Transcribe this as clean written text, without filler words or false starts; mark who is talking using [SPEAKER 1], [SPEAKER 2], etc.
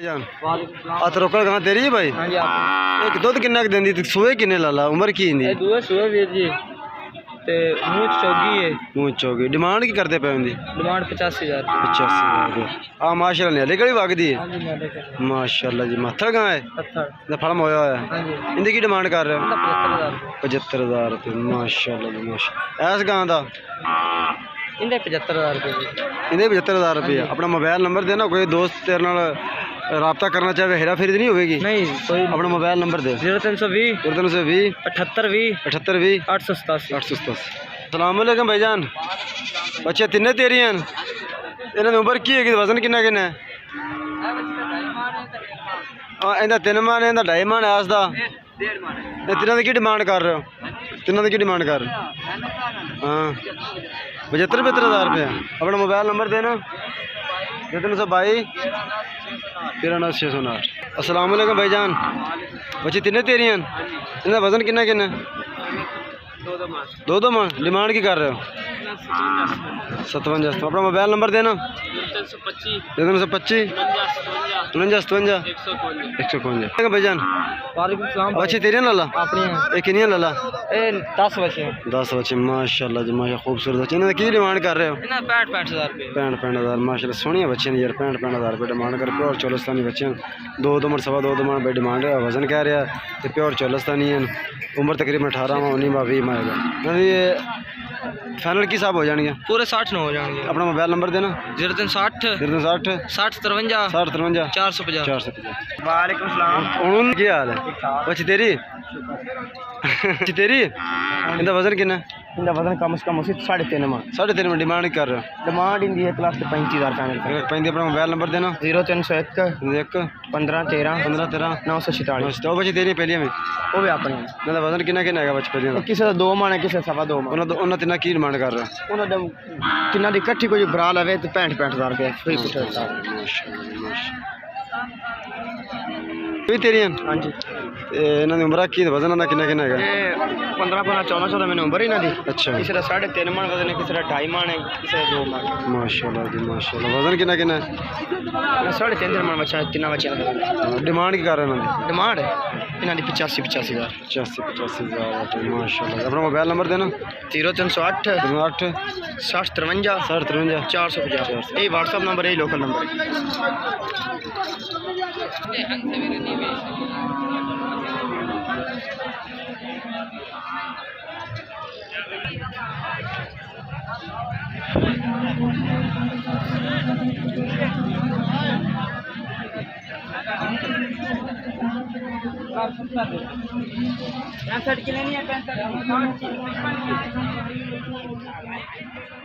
[SPEAKER 1] जान हथ रोकड़ कहाँ तेरी है भाई?
[SPEAKER 2] हाँ जी
[SPEAKER 1] एक दुध किन्ना देंदी सूए किन्ने लाला उम्र की इंदी?
[SPEAKER 2] दूए सूए वीर जी ते मूंछ चौगी है।
[SPEAKER 1] मूंछ चौगी डिमांड की करते पे उनकी?
[SPEAKER 2] डिमांड 85,000।
[SPEAKER 1] 85,000 हाँ माशाल्लाह नेले कड़ी वगदी है
[SPEAKER 2] हाँ जी मैं देखे
[SPEAKER 1] माशाल्लाह जी। मत्थर कहाँ है?
[SPEAKER 2] पत्थर
[SPEAKER 1] फलम होया होया
[SPEAKER 2] हाँ जी
[SPEAKER 1] इंदी की डिमांड कर रहे हो?
[SPEAKER 2] 75,000
[SPEAKER 1] 75,000 रुपये माशाल्लाह जी माशा। ऐस गां दा
[SPEAKER 2] इंदे 75,000 रुपये।
[SPEAKER 1] इंदे 75,000 रुपये। अपना मोबाइल नंबर देना कोई दोस्त तेरे नाल रबता करना चाहे हेरा फेरी नहीं होगी?
[SPEAKER 2] नहीं कोई
[SPEAKER 1] अपना मोबाइल नंबर दे।
[SPEAKER 2] 0320
[SPEAKER 1] 0320
[SPEAKER 2] 7820
[SPEAKER 1] 7820
[SPEAKER 2] 887।
[SPEAKER 1] 887। सलाम अलैकुम भाईजान। बच्चे तिन्ने तेरी हैं? इन्हों की उम्र की है? वजन किन्ना किन्ना है? इन्दा 3 मन इन्दा 2.5 मन है। इसका तिन्हों की डिमांड कर रहे हो? तिन्हों की डिमांड कर रहे हो? हाँ 75,000 रुपये। अपना मोबाइल नंबर देना। 0322 93 609। अस्सलाम वालेकुम भाईजान। बच्चे तिन्ने तेरी हैं? इनका वजन किन्ना किन्ना? 2 मन। डिमांड की कर रहे हो? 57। अपना मोबाइल नंबर देना। 0325 59 155 भाईजान।
[SPEAKER 2] वालेकुम सलाम।
[SPEAKER 1] बच्चे तेरी लाला
[SPEAKER 2] अपनी
[SPEAKER 1] ये किनिया लाला?
[SPEAKER 2] 10 बचे
[SPEAKER 1] 10 बच्चे माशाल्लाह जी माशा खूबसूरत बच्चे। इन्होंने की डिमांड कर रहे हो?
[SPEAKER 2] 65,000 रुपये।
[SPEAKER 1] 65,000 माशाल्लाह सोहनिया बच्चे ने यार। 65,000 रुपये डिमांड कर प्योर चोलस्तानी बच्चे 2 मन 2.25 मन भाई डिमांड है। वजन कह रहा है प्योर चोलस्तानी है। उम्र तकरीबन 18 माह 19 माह 20 माह है। फाइनल की साहब हो जाएंगे?
[SPEAKER 2] पूरे 60 न हो जाएंगे।
[SPEAKER 1] अपना मोबाइल नंबर देना।
[SPEAKER 2] 0360
[SPEAKER 1] 60
[SPEAKER 2] 60 53
[SPEAKER 1] 53
[SPEAKER 2] 450।
[SPEAKER 1] 450।
[SPEAKER 2] वालेकुम सलाम।
[SPEAKER 1] हूँ की हाल है? बच्ची तेरी तेरी इनका वजन किन्ना?
[SPEAKER 2] इनका वजन कम से कम उसी 3.5 मन।
[SPEAKER 1] 3.5 मन डिमांड कर रहे हो?
[SPEAKER 2] डिमांड इनकी 1,35,000 फाइनल कर।
[SPEAKER 1] पैंती। अपना मोबाइल नंबर देना।
[SPEAKER 2] 0301
[SPEAKER 1] 1
[SPEAKER 2] 15 13 946।
[SPEAKER 1] तो बच्ची तेरी पहली में
[SPEAKER 2] वो भी अपनी
[SPEAKER 1] इनका वजन किन्ना किन्ना है? बच्चे पहले
[SPEAKER 2] किसी का 2 मन है किसी 2.25 मन।
[SPEAKER 1] उन्होंने तिना की डिमांड कर रहे हो?
[SPEAKER 2] उन्होंने तिना की इकट्ठी कोई भरा लवे तो 65,000 रुपये फ्री पुट।
[SPEAKER 1] भी तेरी हैं?
[SPEAKER 2] हाँ जी
[SPEAKER 1] इन्हों की उम्र की वजन इन्होंने किन्ना किन्ना है?
[SPEAKER 2] 15 14 मैंने उम्र ही ना दी।
[SPEAKER 1] अच्छा
[SPEAKER 2] किसी का 3.5 मन वजन है किसी का 2.5 मन है किसी का 2 मन।
[SPEAKER 1] माशाल्लाह जी माशाल्लाह। वजन किन्ना किन्ना है?
[SPEAKER 2] 3.5 मन बच्चा 3 बच्चे।
[SPEAKER 1] डिमांड की कर रहे हैं?
[SPEAKER 2] डिमांड इन्हों की 85,000
[SPEAKER 1] 85,000 माशाल्लाह। अपना मोबाइल नंबर देना।
[SPEAKER 2] 0308
[SPEAKER 1] 8
[SPEAKER 2] 60 53
[SPEAKER 1] 53
[SPEAKER 2] 450। यही व्हाट्सअप नंबर है लोकल नंबर है। पैंसठ की लेनी है 65।